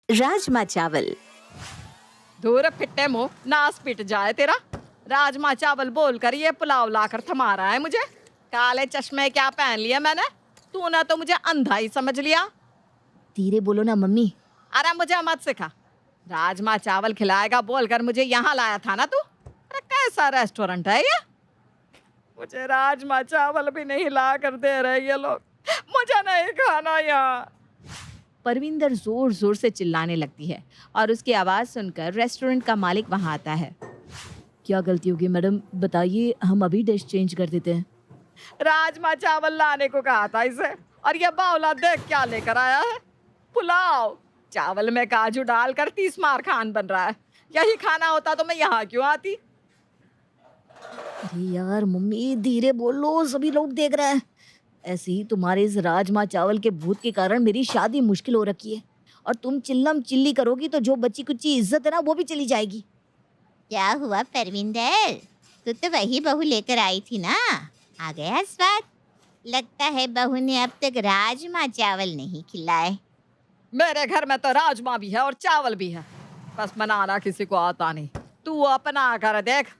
राजमा चावल। धूर फिट्टे मुंह, नास पिट जाए तेरा। राजमा चावल बोलकर ये पुलाव लाकर थमा रहा है मुझे। काले चश्मे क्या पहन लिए मैंने? तूने तो मुझे अंधा ही समझ लिया। धीरे बोलो ना मम्मी। अरे मुझे मत सिखा। राजमा चावल खिलाएगा बोलकर मुझे यहाँ लाया था ना तू। अरे कैसा रेस्टोरेंट है ये? मुझे राजमा चावल भी नहीं ला कर दे रहे ये लोग। मुझे नहीं खाना यहाँ। परविंदर जोर जोर से चिल्लाने लगती है और उसकी आवाज सुनकर रेस्टोरेंट का मालिक वहां आता है। क्या गलती होगी मैडम, बताइए, हम अभी डिश चेंज कर देते हैं। राजमा चावल लाने को कहा था इसे, और ये बावला देख क्या लेकर आया है। पुलाव। चावल में काजू डालकर 30 मार खान बन रहा है। यही खाना होता तो मैं यहाँ क्यों आती? अरे यार मम्मी, धीरे बोलो, सभी लोग देख रहे हैं। ऐसे ही तुम्हारे इस राजमा चावल के भूत के कारण मेरी शादी मुश्किल हो रखी है, और तुम चिल्लम चिल्ली करोगी तो जो बची कुची इज्जत है ना वो भी चली जाएगी। क्या हुआ परविंदर? तू तो वही बहू लेकर आई थी ना, आ गया स्वाद? लगता है बहू ने अब तक राजमा चावल नहीं खिलाए। मेरे घर में तो राजमा भी है और चावल भी है, बस बनाना किसी को आता नहीं। तू अपना कर देख।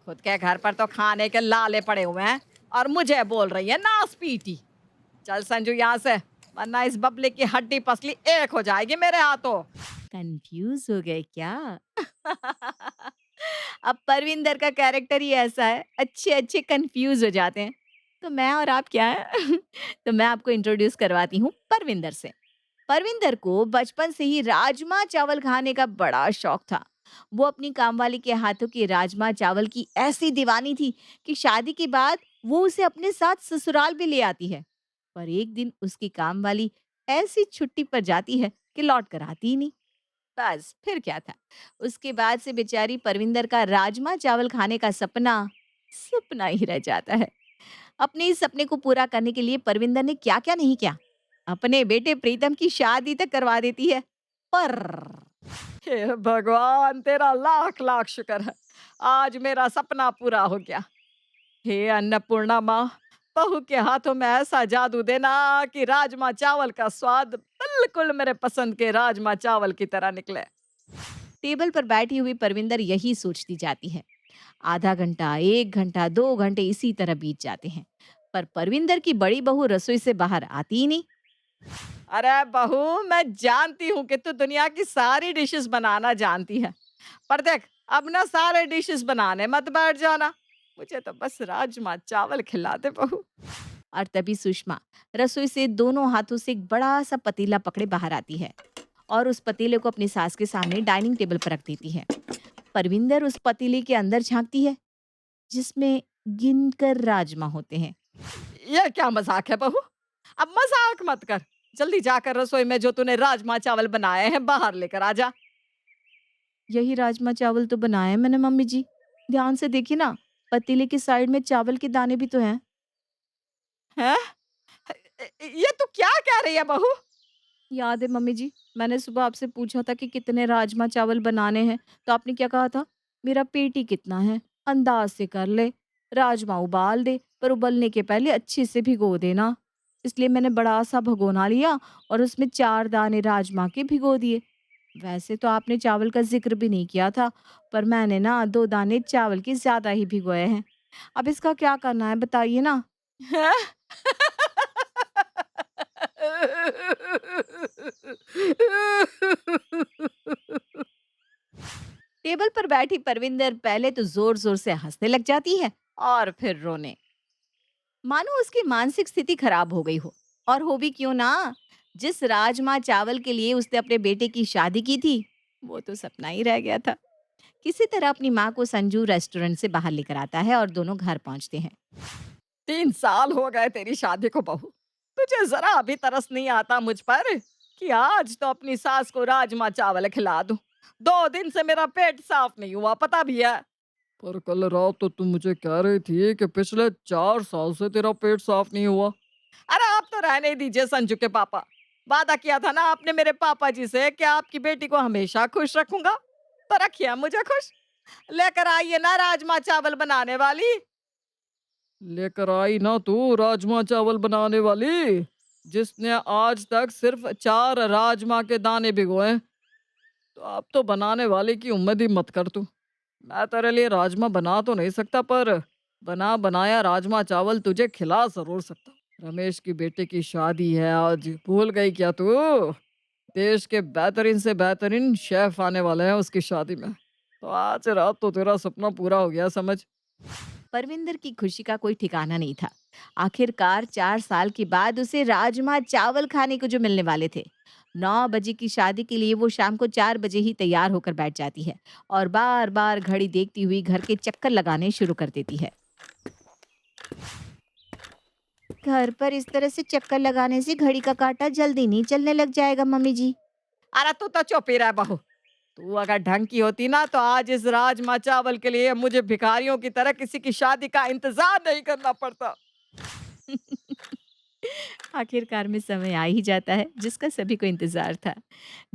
खुद के घर पर तो खाने के लाले पड़े हुए हैं और मुझे बोल रही है नास पीटी। चल संजू यहाँ से, वरना इस बबले की हड्डी पसली एक हो जाएगी मेरे हाथों। कंफ्यूज हो गए क्या? अब परविंदर का कैरेक्टर ही ऐसा है, अच्छे अच्छे कंफ्यूज हो जाते हैं। तो मैं और आप क्या है? तो मैं आपको इंट्रोड्यूस करवाती हूँ परविंदर से। परविंदर को बचपन से ही राजमा चावल खाने का बड़ा शौक था। वो अपनी कामवाली के हाथों के राजमा चावल की ऐसी दीवानी थी कि शादी के बाद वो उसे अपने साथ ससुराल भी ले आती है। पर एक दिन उसकी कामवाली ऐसी छुट्टी पर जाती है कि लौट कर आती ही नहीं। बस फिर क्या था, उसके बाद से बेचारी परविंदर का राजमा चावल खाने का सपना सपना ही रह जाता है। अपने इस सपने को पूरा करने के लिए परविंदर ने क्या क्या नहीं किया। अपने बेटे प्रीतम की शादी तक करवा देती है। पर हे भगवान, तेरा लाख लाख शुक्र है, आज मेरा सपना पूरा हो गया। हे अन्नपूर्णा माँ, बहू के हाथों में ऐसा जादू देना कि राजमा चावल का स्वाद बिल्कुल मेरे पसंद के राजमा चावल की तरह निकले। टेबल पर बैठी हुई परविंदर यही सोचती जाती है। आधा घंटा, 1 घंटा, 2 घंटे इसी तरह बीत जाते हैं, पर परविंदर की बड़ी बहू रसोई से बाहर आती ही नहीं। अरे बहू, मैं जानती हूँ कि तू दुनिया की सारी डिशेस बनाना जानती है, पर देख, अब ना सारे डिशेस बनाने मत बैठ जाना। मुझे तो बस राजमा चावल खिला दे बहू। और तभी सुषमा रसोई से दोनों हाथों से एक बड़ा सा पतीला पकड़े बाहर आती है और उस पतीले को अपनी सास के सामने डाइनिंग टेबल पर रख देती है। परविंदर उस पतीले के अंदर झांकती है, जिसमें गिनकर राजमा होते हैं। ये क्या मजाक है बहू? अब मजाक मत कर। जल्दी जाकर रसोई में जो तूने राजमा चावल बनाए हैं बाहर लेकर आ जा। यही राजमा चावल तो बनाए हैं मैंने मम्मी जी। ध्यान से देखिए ना, पतीले के साइड में चावल के दाने भी तो हैं। हैं? ये तू क्या कह रही है बहू? याद है मम्मी जी, मैंने सुबह आपसे पूछा था कि कितने राजमा चावल बनाने हैं, तो आपने क्या कहा था? मेरा पेट ही कितना है, अंदाज से कर ले। राजमा उबाल दे, पर उबलने के पहले अच्छे से भिगो देना। इसलिए मैंने बड़ा सा भगोना लिया और उसमें 4 दाने राजमा के भिगो दिए। वैसे तो आपने चावल का जिक्र भी नहीं किया था, पर मैंने ना 2 दाने चावल के ज्यादा ही भिगोए हैं। अब इसका क्या करना है बताइए ना? हैं? टेबल पर बैठी परविंदर पहले तो जोर जोर से हंसने लग जाती है और फिर रोने, मानो उसकी मानसिक स्थिति खराब हो गई हो। और हो भी क्यों ना, जिस राजमा चावल के लिए उसने अपने बेटे की शादी की थी वो तो सपना ही रह गया था। किसी तरह अपनी माँ को संजू रेस्टोरेंट से बाहर लेकर आता है और दोनों घर पहुंचते हैं। 3 साल हो गए तेरी शादी को बहू। तुझे जरा अभी तरस नहीं आता मुझ पर कि आज तो अपनी सास को राजमा चावल खिला दूं। 2 दिन से मेरा पेट साफ नहीं हुआ, पता भी है। पर कल रात तो तुम मुझे कह रही थी कि पिछले 4 साल से तेरा पेट साफ नहीं हुआ। अरे आप तो रहने दीजिए संजू के पापा। वादा किया था ना आपने मेरे पापा जी से कि आपकी बेटी को हमेशा खुश रखूंगा, तो रखिए मुझे खुश। लेकर आइए ना राजमा चावल बनाने वाली। लेकर आई ना तू राजमा चावल बनाने वाली, जिसने आज तक सिर्फ 4 राजमा के दाने भिगोए। तो अब तो बनाने वाले की उम्मीद ही मत कर तू। मैं तेरे लिए राजमा बना तो नहीं सकता, पर बना बनाया राजमा चावल तुझे खिला जरूर सकता हूँ। रमेश की बेटे की शादी है आज, भूल गई क्या तू? देश के बेहतरीन से बेहतरीन शेफ आने वाले हैं उसकी शादी में। तो आज रात तो तेरा सपना पूरा हो गया समझ। परविंदर की खुशी का कोई ठिकाना नहीं था। आखिरकार 4 साल के बाद उसे राजमा चावल खाने को जो मिलने वाले थे। 9 बजे की शादी के लिए वो शाम को 4 बजे ही तैयार होकर बैठ जाती है और बार बार घड़ी देखती हुई घर के चक्कर लगाने शुरू कर देती है। घर पर इस तरह से चक्कर लगाने से घड़ी का काटा जल्दी नहीं चलने लग जाएगा मम्मी जी। अरे तू तो चुप ही रह बहू। तू अगर ढंग की होती ना तो आज इस राजमा चावल के लिए मुझे भिखारियों की तरह किसी की शादी का इंतजार नहीं करना पड़ता। आखिरकार में समय आ ही जाता है जिसका सभी को इंतजार था।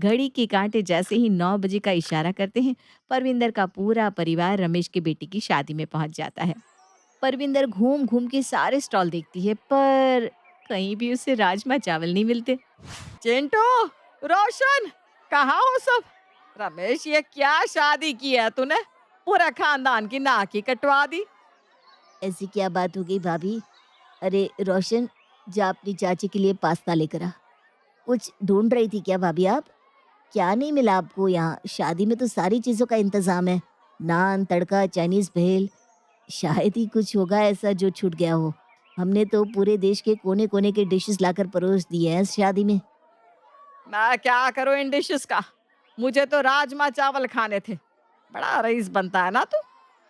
घड़ी के कांटे जैसे ही 9 बजे का इशारा करते हैं, परविंदर का पूरा परिवार रमेश की बेटी की शादी में पहुंच जाता है। परविंदर घूम घूम के सारे स्टॉल देखती है, पर कहीं भी उसे राजमा चावल नहीं मिलते। चिंटू, रोशन, कहाँ हो सब? रमेश, ये क्या शादी की है तूने? पूरा खानदान की नाक ही कटवा दी। ऐसी क्या बात हो गई भाभी? अरे रोशन, जा अपनी चाची के लिए पास्ता लेकर आ। कुछ ढूंढ रही थी क्या भाभी आप? क्या नहीं मिला आपको यहाँ? शादी में तो सारी चीजों का इंतजाम है। नान, तड़का, चाइनीज भेल। शायद ही कुछ होगा ऐसा जो छूट गया हो। हमने तो पूरे देश के कोने कोने के डिशेस लाकर परोस दिए हैं इस शादी में। मैं क्या करूं इन डिशेस का? मुझे तो राजमा चावल खाने थे। बड़ा रईस बनता है ना तू।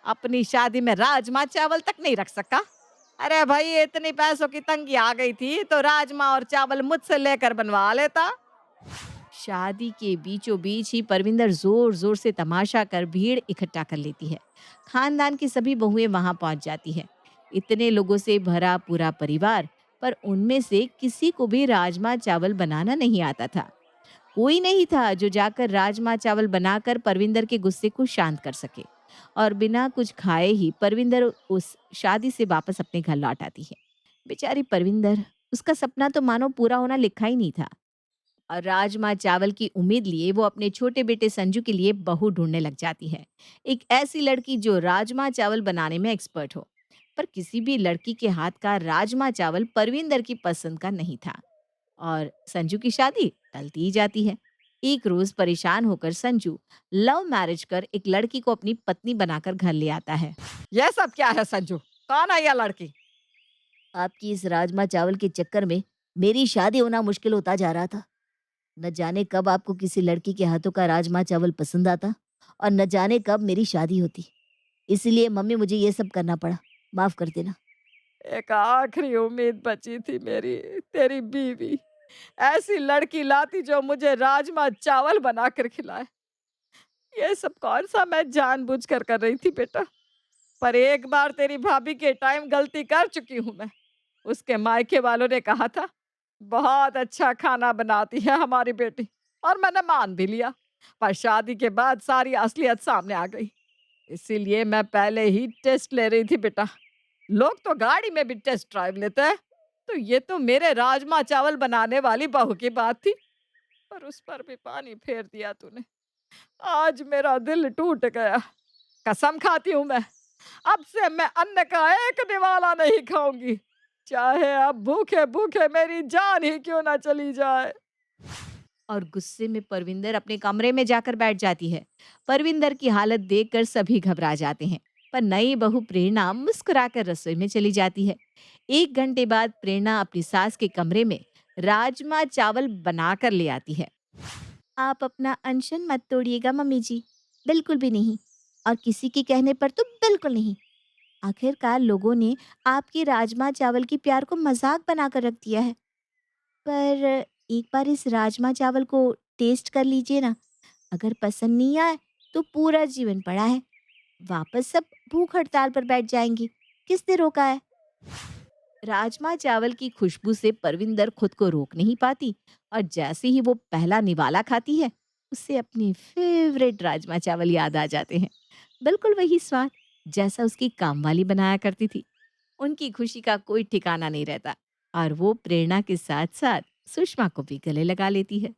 अपनी शादी में राजमा चावल तक नहीं रख सका। अरे भाई, इतनी पैसों की तंगी आ गई थी तो राजमा और चावल मुझसे लेकर बनवा लेता। शादी के बीचों बीच ही परविंदर जोर जोर से तमाशा कर भीड़ इकट्ठा कर लेती है। खानदान की सभी बहुएं वहां पहुंच जाती है। इतने लोगों से भरा पूरा परिवार, पर उनमें से किसी को भी राजमा चावल बनाना नहीं आता था। कोई नहीं था जो जाकर राजमा चावल बनाकर परविंदर के गुस्से को शांत कर सके। और बिना कुछ खाए ही परविंदर उस शादी से वापस अपने घर लौट आती है। बेचारी परविंदर, उसका सपना तो मानो पूरा होना लिखा ही नहीं था। और राजमा चावल की उम्मीद लिए वो अपने छोटे बेटे संजू के लिए बहू ढूंढने लग जाती है। एक ऐसी लड़की जो राजमा चावल बनाने में एक्सपर्ट हो। पर किसी भी लड़की के हाथ का राजमा चावल परविंदर की पसंद का नहीं था और संजू की शादी टलती ही जाती है। एक रोज परेशान होकर संजू लव मैरिज कर एक लड़की को अपनी पत्नी बनाकर घर ले आता है। ये सब क्या है संजू? कौन है यह लड़की? आपकी इस राजमा चावल के चक्कर में मेरी शादी होना मुश्किल होता जा रहा था। न जाने कब आपको किसी लड़की के हाथों का राजमा चावल पसंद आता और न जाने कब मेरी शादी होती। इसीलिए मम्मी मुझे ये सब करना पड़ा। माफ कर देना। एक आखिरी उम्मीद बची थी मेरी, तेरी बीवी। ऐसी लड़की लाती जो मुझे राजमा चावल बनाकर खिलाए। ये सब कौन सा मैं जानबूझकर कर रही थी बेटा? पर एक बार तेरी भाभी के टाइम गलती कर चुकी हूं मैं। उसके मायके वालों ने कहा था बहुत अच्छा खाना बनाती है हमारी बेटी, और मैंने मान भी लिया। पर शादी के बाद सारी असलियत सामने आ गई। इसीलिए मैं पहले ही टेस्ट ले रही थी बेटा। लोग तो गाड़ी में भी टेस्ट ड्राइव लेते हैं, तो ये तो मेरे राजमा चावल बनाने वाली बहू की बात थी। पर उस पर भी पानी फेर दिया तूने। आज मेरा दिल टूट गया। कसम खाती हूँ मैं, अब से मैं अन्न का एक निवाला नहीं खाऊंगी, चाहे अब भूखे भूखे मेरी जान ही क्यों ना चली जाए। और गुस्से में परविंदर अपने कमरे में जाकर बैठ जाती है। परविंदर की हालत देखकर सभी घबरा जाते हैं, पर नई बहू प्रेरणा मुस्कुराकर रसोई में चली जाती है। 1 घंटे बाद प्रेरणा अपनी सास के कमरे में राजमा चावल बनाकर ले आती है। आप अपना अनशन मत तोड़िएगा मम्मी जी, बिल्कुल भी नहीं। और किसी के कहने पर तो बिल्कुल नहीं। आखिरकार लोगों ने आपके राजमा चावल की प्यार को मजाक बनाकर रख दिया है। पर एक बार इस राजमा चावल को टेस्ट कर लीजिए ना। अगर पसंद नहीं आए तो पूरा जीवन पड़ा है, वापस सब भूख हड़ताल पर बैठ जाएंगी। किसने रोका है? राजमा चावल की खुशबू से परविंदर खुद को रोक नहीं पाती और जैसे ही वो पहला निवाला खाती है, उसे अपने फेवरेट राजमा चावल याद आ जाते हैं। बिल्कुल वही स्वाद जैसा उसकी कामवाली बनाया करती थी। उनकी खुशी का कोई ठिकाना नहीं रहता और वो प्रेरणा के साथ साथ सुषमा को भी गले लगा लेती है।